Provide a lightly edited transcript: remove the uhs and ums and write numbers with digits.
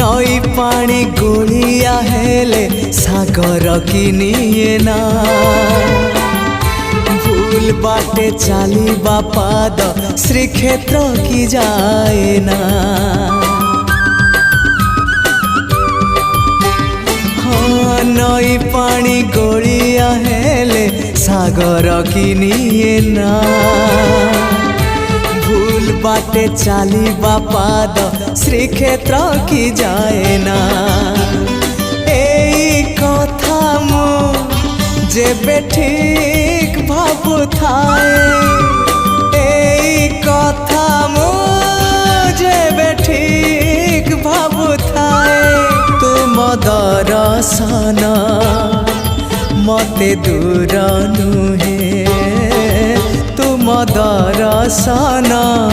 नई पानी गोलिया हेले सागर किनिए ना भूल बाटे चालिबा पाद श्रीक्षेत्र की जाए ना। हाँ नई पानी गोलिया हेले सागर किनिए ना भूल बाटे चालिबा पाद श्रीक्षेत्र की जाए ना। एई कथा मु जेबे ठीक भाबु थाए एई कथा मु जेबे ठीक भाबु थाए तुम दर्शन मते दूर नुहे तुम दर्शन